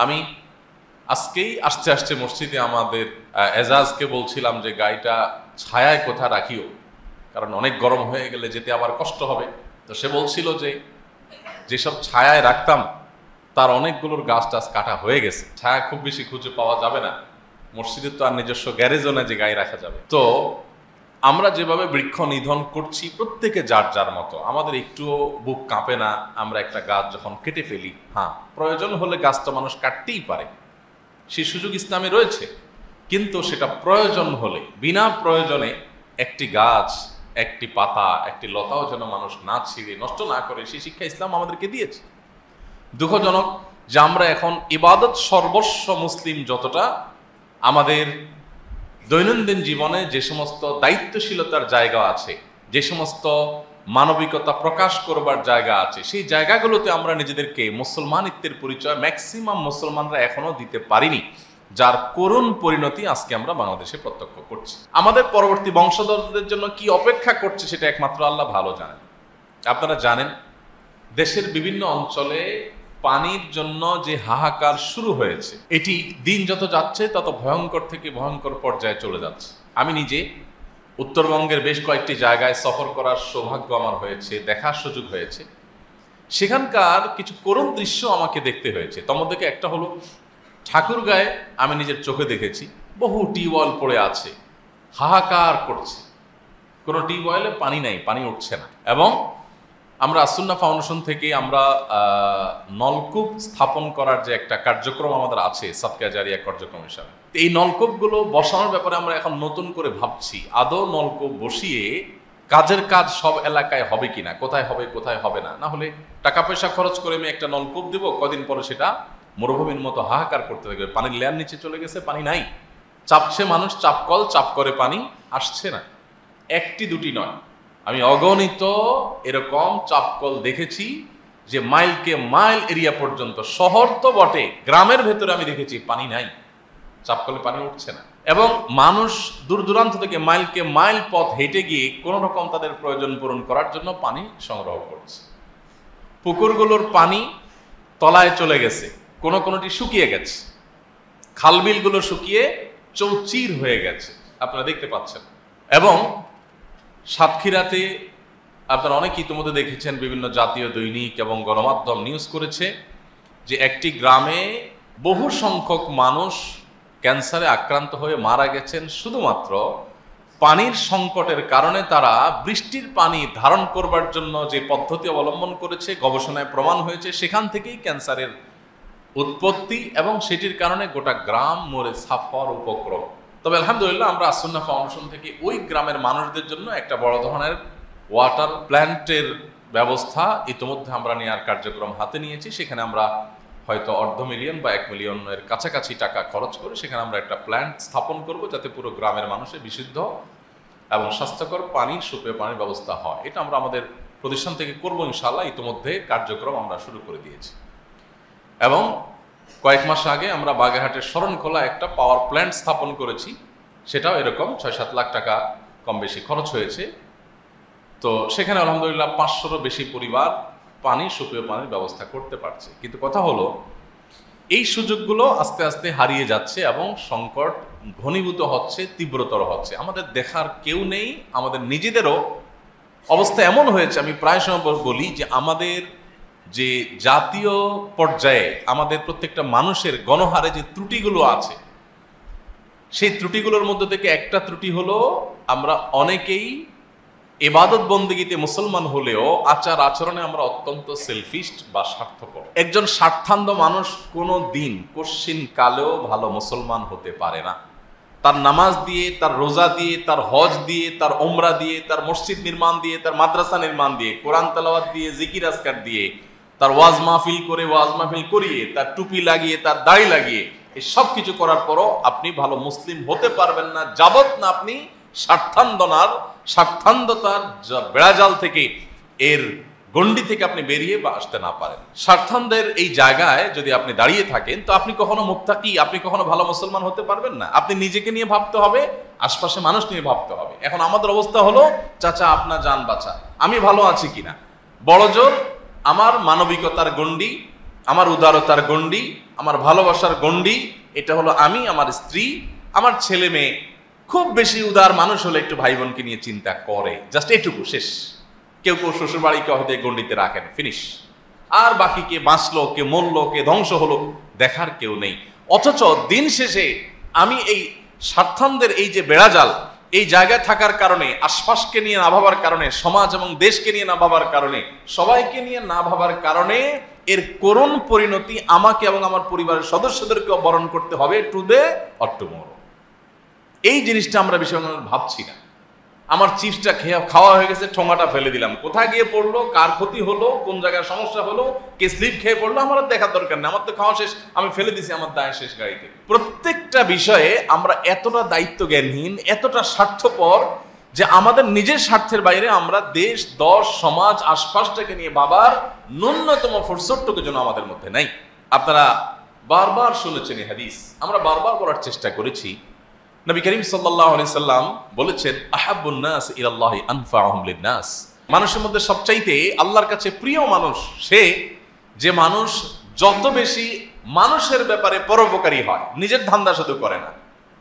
আমি আজকেই আসতে আসতে মসজিদে আমাদের এজাজকে বলছিলাম যে গাড়িটা ছায়ায় কোথা রাখিও, কারণ অনেক গরম হয়ে গেলে যেতে আবার কষ্ট হবে। তো সে বলছিল যে যেসব ছায়ায় রাখতাম তার অনেকগুলোর গাছ টাছ কাটা হয়ে গেছে, ছায়া খুব বেশি খুঁজে পাওয়া যাবে না। মসজিদের তো আর নিজস্ব গ্যারেজও না যে গাড়ি রাখা যাবে। তো আমরা যেভাবে বৃক্ষ নিধন করছি প্রত্যেকে যার যার মতো, আমাদের একটুও বুক কাঁপে না আমরা একটা গাছ যখন কেটে ফেলি। হ্যাঁ, প্রয়োজন হলে গাছটা মানুষ কাটতেই পারে, সেই সুযোগ ইসলামে রয়েছে, কিন্তু সেটা প্রয়োজন হলে, বিনা প্রয়োজনে একটি গাছ, একটি পাতা, একটি লতাও যেন মানুষ না ছিঁড়ে নষ্ট না করে, সেই শিক্ষা ইসলাম আমাদেরকে দিয়েছে। দুঃখজনক যে আমরা এখন ইবাদত সর্বস্ব মুসলিম যতটা, আমাদের দৈনন্দিন জীবনে যে সমস্ত দায়িত্বশীলতার জায়গা আছে, যে সমস্ত মানবিকতা প্রকাশ করবার জায়গা আছে, সেই জায়গাগুলোতে আমরা নিজেদেরকে মুসলমানিত্বের পরিচয় ম্যাক্সিমাম মুসলমানরা এখনো দিতে পারিনি, যার করুণ পরিণতি আজকে আমরা বাংলাদেশে প্রত্যক্ষ করছি। আমাদের পরবর্তী বংশধরদের জন্য কি অপেক্ষা করছে সেটা একমাত্র আল্লাহ ভালো জানেন। আপনারা জানেন দেশের বিভিন্ন অঞ্চলে পানির জন্য যে হাহাকার শুরু হয়েছে, এটি দিন যত যাচ্ছে তত ভয়ঙ্কর থেকে ভয়ঙ্কর পর্যায়ে চলে যাচ্ছে। আমি নিজে উত্তরবঙ্গের বেশ কয়েকটি জায়গায় সফর করার সৌভাগ্য আমার হয়েছে, দেখার সুযোগ হয়েছে। সেখানকার কিছু করুণ দৃশ্য আমাকে দেখতে হয়েছে। তার মধ্যে একটা হলো ঠাকুরগাঁয়ে আমি নিজের চোখে দেখেছি বহু টিউবওয়েল পড়ে আছে, হাহাকার করছে, কোনো টিউবওয়েলে পানি নাই, পানি উঠছে না। এবং আমরা আসুন্নাহ ফাউন্ডেশন থেকে আমরা নলকূপ স্থাপন করার যে একটা কার্যক্রম আমাদের আছে, সাদকা জারিয়া কার্যক্রম হিসাবে, এই নলকূপগুলো বসানোর ব্যাপারে আমরা এখন নতুন করে ভাবছি। আদৌ নলকূপ বসিয়ে কাজের কাজ সব এলাকায় হবে কিনা, কোথায় হবে কোথায় হবে না। না হলে টাকা পয়সা খরচ করে আমি একটা নলকূপ দেব, কদিন পরে সেটা মরুভূমির মতো হাহাকার করতে থাকবে, পানির লেয়ার নিচে চলে গেছে, পানি নাই, চাপছে মানুষ, চাপকল চাপ করে পানি আসছে না। একটি দুটি নয়, আমি অগণিত এরকম চাপকল দেখেছি যে মাইলকে মাইল এরিয়া পর্যন্ত, শহর তো বটে, গ্রামের ভেতরে আমি দেখেছি পানি নাই, চাপকলে পানি উঠছে না। এবং মানুষ দূর দূরান্ত থেকে মাইলকে মাইল পথ হেঁটে গিয়ে কোনো রকম তাদের প্রয়োজন পূরণ করার জন্য পানি সংগ্রহ করছে। পুকুরগুলোর পানি তলায় চলে গেছে, কোনোটি শুকিয়ে গেছে, খালবিলগুলো শুকিয়ে চৌচির হয়ে গেছে, আপনারা দেখতে পাচ্ছেন। এবং সাতক্ষীরাতে আপনারা অনেক ইতিমধ্যে দেখেছেন, বিভিন্ন জাতীয় দৈনিক এবং গণমাধ্যম নিউজ করেছে যে একটি গ্রামে বহু সংখ্যক মানুষ ক্যান্সারে আক্রান্ত হয়ে মারা গেছেন শুধুমাত্র পানির সংকটের কারণে। তারা বৃষ্টির পানি ধারণ করবার জন্য যে পদ্ধতি অবলম্বন করেছে, গবেষণায় প্রমাণ হয়েছে, সেখান থেকেই ক্যান্সারের উৎপত্তি, এবং সেটির কারণে গোটা গ্রাম মরে সাফার উপক্রম। তবে আলহামদুলিল্লাহ আমরা আসুন্নাহ ফাউন্ডেশন থেকে ওই গ্রামের মানুষদের জন্য একটা বড় ধরনের ওয়াটার প্ল্যান্টের ব্যবস্থা ইতিমধ্যে আমরা নেওয়ার কার্যক্রম হাতে নিয়েছি। সেখানে আমরা হয়তো $500,000 বা $1 মিলিয়নের কাছাকাছি টাকা খরচ করে সেখানে আমরা একটা প্ল্যান্ট স্থাপন করব, যাতে পুরো গ্রামের মানুষের বিশুদ্ধ এবং স্বাস্থ্যকর পানির, সুপেয় পানির ব্যবস্থা হয়। এটা আমরা আমাদের প্রতিষ্ঠান থেকে করবো ইনশাআল্লাহ। ইতিমধ্যে কার্যক্রম আমরা শুরু করে দিয়েছি। এবং কয়েক মাস আগে আমরা বাগেরহাটের শরণখোলা একটা পাওয়ার প্ল্যান্ট স্থাপন করেছি, সেটাও এরকম 6-7 লাখ টাকা কম বেশি খরচ হয়েছে। তো সেখানে আলহামদুলিল্লাহ 500-রও বেশি পরিবার পানি, সুপেয় পানির ব্যবস্থা করতে পারছে। কিন্তু কথা হলো এই সুযোগগুলো আস্তে আস্তে হারিয়ে যাচ্ছে এবং সংকট ঘনীভূত হচ্ছে, তীব্রতর হচ্ছে। আমাদের দেখার কেউ নেই, আমাদের নিজেদেরও অবস্থা এমন হয়েছে, আমি প্রায় সময় বলি যে আমাদের যে জাতীয় পর্যায়ে আমাদের প্রত্যেকটা মানুষের গণহারে যে ত্রুটিগুলো আছে, সেই ত্রুটিগুলোর মধ্যে থেকে একটা ত্রুটি হলো আমরা অনেকেই ইবাদত বন্দেগীতে মুসলমান হলেও আচার আচরণে আমরা অত্যন্ত সেলফিস্ট বা স্বার্থপর। একজন স্বার্থান্ধ মানুষ কোনো দিন কোশ্চিন কালেও ভালো মুসলমান হতে পারে না। তার নামাজ দিয়ে, তার রোজা দিয়ে, তার হজ দিয়ে, তার ওমরা দিয়ে, তার মসজিদ নির্মাণ দিয়ে, তার মাদ্রাসা নির্মাণ দিয়ে, কোরআন তেলাওয়াত দিয়ে, জিকির আজকার দিয়ে, তার ওয়াজ মাহফিল করে, ওয়াজ মাহফিল করিয়ে, তার টুপি লাগিয়ে, তার দাড়ি লাগিয়ে, এই সব কিছু করার পরও আপনি ভালো মুসলিম হতে পারবেন না, যাবত না আপনি স্বার্থান্ধতার বেড়াজাল থেকে, এর গণ্ডি থেকে আপনি বেরিয়ে বা আসতে না পারেন। স্বার্থান্ধের এই জায়গায় যদি আপনি দাঁড়িয়ে থাকেন, তো আপনি কখনো মুত্তাকি, আপনি কখনো ভালো মুসলমান হতে পারবেন না। আপনি নিজেকে নিয়ে ভাবতে হবে, আশপাশে মানুষ নিয়ে ভাবতে হবে। এখন আমাদের অবস্থা হলো, চাচা আপনার জান বাঁচা, আমি ভালো আছি কিনা, বড় জোর আমার মানবিকতার গণ্ডি আমার উদারতার গণ্ডি, আমার ভালোবাসার গণ্ডি এটা হলো আমি, আমার স্ত্রী, আমার ছেলে মেয়ে। খুব বেশি উদার মানুষ হলে একটু ভাই বোনকে নিয়ে চিন্তা করে, জাস্ট এটুকু, শেষ। কেউ কেউ শ্বশুর বাড়িকে হয়তো গণ্ডিতে রাখেন, ফিনিশ। আর বাকি কে বাঁচলো, কে মরলো, কে ধ্বংস হলো, দেখার কেউ নেই। অথচ দিন শেষে আমি এই স্বার্থান্তের এই যে বেড়াজাল, এই জায়গায় থাকার কারণে, আশপাশকে নিয়ে না ভাবার কারণে, সমাজ এবং দেশকে নিয়ে না ভাবার কারণে, সবাইকে নিয়ে না ভাবার কারণে এর করুণ পরিণতি আমাকে এবং আমার পরিবারের সদস্যদেরকেও বরণ করতে হবে, টুডে অর টুমরো। এই জিনিসটা আমরা বেশি ভাবছি না। আমার চিপসটা খাওয়া হয়ে গেছে, ঠোঙাটা ফেলে দিলাম, কোথায় গিয়ে পড়লো, কার ক্ষতি হলো, কোন জায়গায় সমস্যা হলো, কে স্লিপ খেয়ে পড়লো, আমার দেখার দরকার নেই, আমার তো খাওয়া শেষ, আমি ফেলে দিছি, আমার দায় শেষ গাড়িতে। প্রত্যেকটা বিষয়ে আমরা এতটা দায়িত্ব জ্ঞানহীন, এতটা স্বার্থপর যে আমাদের নিজের স্বার্থের বাইরে আমরা দেশ, দশ, সমাজ, আশপাশটাকে নিয়ে ভাবার ন্যূনতম ফুরসতটুকু যেন আমাদের মধ্যে নাই। আপনারা বারবার শুনেছেন এই হাদিস, আমরা বারবার বলার চেষ্টা করেছি। নবী করিম সাল্লাল্লাহু আলাইহি সাল্লাম বলেছেন, আহাব্বুন নাস ইলাল্লাহি আনফাউহুম লিন-নাস। মানুষের মধ্যে সবচাইতে আল্লাহর কাছে প্রিয় মানুষ সে, যে মানুষ যত বেশি মানুষের ব্যাপারে পরোপকারী হয়, নিজের ধান্দা শুধু করে না,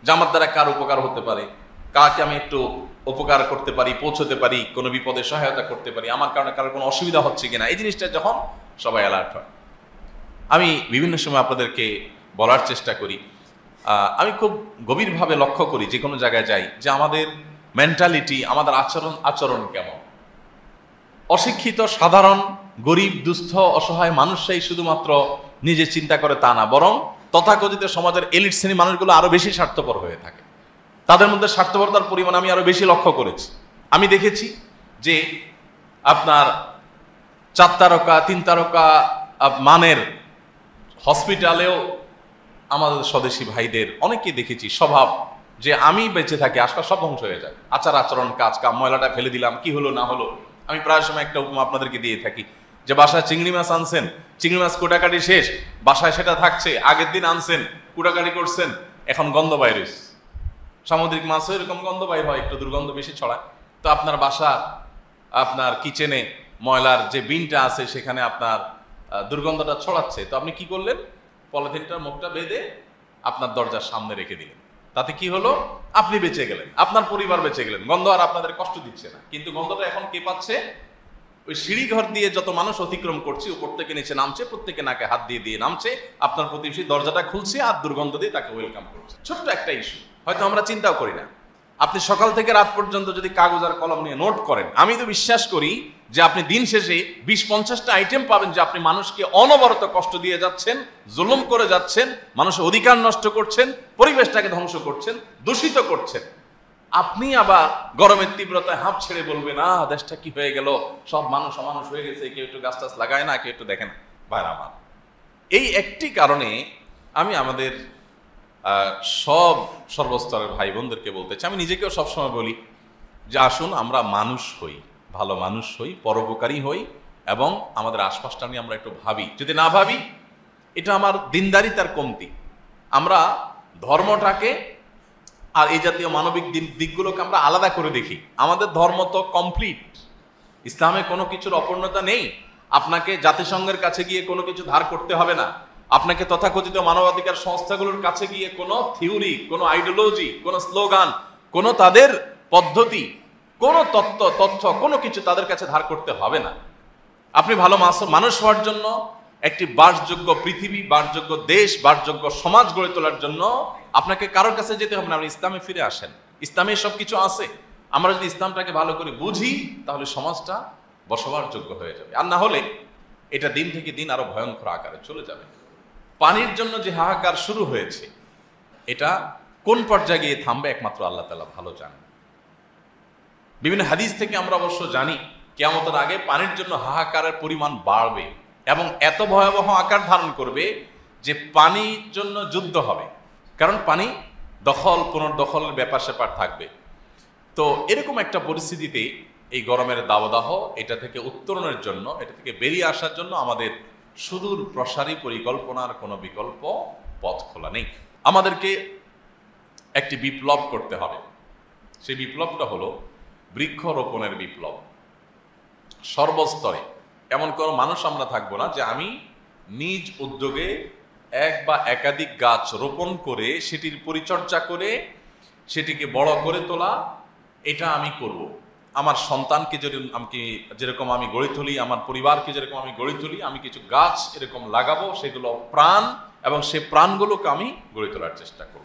যে আমার দ্বারা কার উপকার হতে পারে, কাকে আমি একটু উপকার করতে পারি, পৌঁছতে পারি, কোনো বিপদে সহায়তা করতে পারি, আমার কারণে কারোর কোনো অসুবিধা হচ্ছে কিনা, এই জিনিসটা যখন সবাই অ্যালার্ট হয়। আমি বিভিন্ন সময় আপনাদেরকে বলার চেষ্টা করি, আমি খুব গভীরভাবে লক্ষ্য করি যে কোনো জায়গায় যাই, যে আমাদের মেন্টালিটি, আমাদের আচরণ কেমন। অশিক্ষিত সাধারণ গরিব দুস্থ অসহায় মানুষরাই শুধুমাত্র নিজে চিন্তা করে তা না, বরং তথাকথিত সমাজের এলিট শ্রেণী মানুষগুলো আরো বেশি স্বার্থপর হয়ে থাকে। তাদের মধ্যে স্বার্থপরতার পরিমাণ আমি আরো বেশি লক্ষ্য করেছি। আমি দেখেছি যে আপনার 4 তারকা 3 তারকা মানের হসপিটালেও আমাদের স্বদেশী ভাইদের অনেকেই দেখেছি স্বভাব, যে আমি বেঁচে থাকি আশপাশ সব ধ্বংস হয়ে যায়, আচার আচরণ, কাজ কাম, ময়লাটা ফেলে দিলাম, কি হলো না হলো। আমি প্রায় সময় একটা উপমা আপনাদেরকে দিয়ে থাকি, যে বাসায় চিংড়ি মাছ আনছেন, চিংড়ি মাছ কোটাকাটি শেষ, বাসায় সেটা থাকছে, আগের দিন আনছেন, কোটাকাটি করছেন, এখন গন্ধ বাইরে। সামুদ্রিক মাছও এরকম গন্ধ বাইর হয়, একটু দুর্গন্ধ বেশি ছড়ায়। তো আপনার বাসা, আপনার কিচেনে ময়লার যে বিনটা আছে সেখানে আপনার দুর্গন্ধটা ছড়াচ্ছে, তো আপনি কি করলেন, পলিথিনটার মুখটা বেঁধে আপনার দরজার সামনে রেখে দিলেন। তাতে কি হলো, আপনি বেঁচে গেলেন, আপনার পরিবার বেঁচে গেলেন, গন্ধ আর আপনাদের কষ্ট দিচ্ছে না। কিন্তু গন্ধটা এখন কে পাচ্ছে, ওই সিঁড়ি ঘর দিয়ে যত মানুষ অতিক্রম করছে, উপর থেকে নিচে নামছে, প্রত্যেকে নাকে হাত দিয়ে দিয়ে নামছে, আপনার প্রতিবেশী দরজাটা খুলছে আর দুর্গন্ধ দিয়ে তাকে ওয়েলকাম করছে। ছোট্ট একটা ইস্যু, হয়তো আমরা চিন্তাও করি না। আপনি সকাল থেকে রাত পর্যন্ত যদি কাগজ আর কলম নিয়ে নোট করেন, আমি তো বিশ্বাস করি যে আপনি দিন শেষে 20-50টা আইটেম পাবেন যে আপনি মানুষকে অনবরত কষ্ট দিয়ে যাচ্ছেন, জুলুম করে যাচ্ছেন, মানুষের অধিকার নষ্ট করছেন, পরিবেশটাকে ধ্বংস করছেন, দূষিত করছেন। আপনি আবার গরমের তীব্রতায় হাঁপ ছেড়ে বলবেন, দেশটা কি হয়ে গেল, সব মানুষ অমানুষ হয়ে গেছে, কেউ একটু গাছ টাছ লাগায় না, কেউ একটু দেখে না। ভাইরা আমার, এই একটি কারণে আমি আমাদের সর্বস্তরের ভাই বোনদেরকে বলতে চাই, আমি নিজেকেও সবসময় বলি যে আসুন আমরা মানুষ হই, ভালো মানুষ হই, পরোপকারী হই, এবং আমাদের আশপাশটা নিয়ে আমরা একটু ভাবি। যদি না ভাবি, এটা আমার দিনদারিতার কমতি। আমরা ধর্মটাকে আর এই জাতীয় মানবিক দিকগুলোকে আমরা আলাদা করে দেখি। আমাদের ধর্ম তো কমপ্লিট, ইসলামে কোনো কিছুর অপূর্ণতা নেই। আপনাকে জাতিসংঘের কাছে গিয়ে কোনো কিছু ধার করতে হবে না, আপনাকে তথাকথিত মানবাধিকার সংস্থাগুলোর কাছে গিয়ে কোনো থিওরি, কোনো আইডিওলজি, কোনো স্লোগান, কোনো তাদের পদ্ধতি, কোনো তথ্য কোনো কিছু তাদের কাছে ধার করতে হবে না। আপনি ভালো মানুষ হওয়ার জন্য, একটি বাসযোগ্য পৃথিবী, বাসযোগ্য দেশ, বাসযোগ্য সমাজ গড়ে তোলার জন্য আপনাকে কারোর কাছে যেতে হবে না। আপনি ইসলামে ফিরে আসেন, ইসলামে সব কিছু আছে। আমরা যদি ইসলামটাকে ভালো করে বুঝি, তাহলে সমাজটা বসবাস যোগ্য হয়ে যাবে। আর না হলে এটা দিন থেকে দিন আরো ভয়ঙ্কর আকারে চলে যাবে। পানির জন্য যে হাহাকার শুরু হয়েছে, এটা কোন পর্যায়ে গিয়ে থামবে একমাত্র আল্লাহ তাআলা ভালো জানেন। বিভিন্ন হাদিস থেকে আমরা অবশ্য জানি কিয়ামতের আগে পানির জন্য হাহাকারের পরিমাণ বাড়বে এবং এত ভয়াবহ আকার ধারণ করবে যে পানির জন্য যুদ্ধ হবে। কারণ পানি দখল পুনর্দখলের ব্যাপার স্যাপার থাকবে। তো এরকম একটা পরিস্থিতিতে এই গরমের দাবদাহ, এটা থেকে উত্তরণের জন্য, এটা থেকে বেরিয়ে আসার জন্য আমাদের সুদূর প্রসারী পরিকল্পনার কোনো বিকল্প পথ খোলা নেই। আমাদেরকে একটি বিপ্লব করতে হবে। সেই বিপ্লবটা হলো বৃক্ষরোপণের বিপ্লব। সর্বস্তরে এমন কোনো মানুষ আমরা থাকবো না যে আমি নিজ উদ্যোগে এক বা একাধিক গাছ রোপণ করে সেটির পরিচর্যা করে সেটিকে বড় করে তোলা, এটা আমি করব। আমার সন্তানকে যেরকম আমি গড়ে তুলি, আমার পরিবারকে যেরকম আমি গড়ে তুলি, আমি কিছু গাছ এরকম লাগাবো, সেগুলো প্রাণ, এবং সে প্রাণগুলোকে আমি গড়ে তোলার চেষ্টা করব।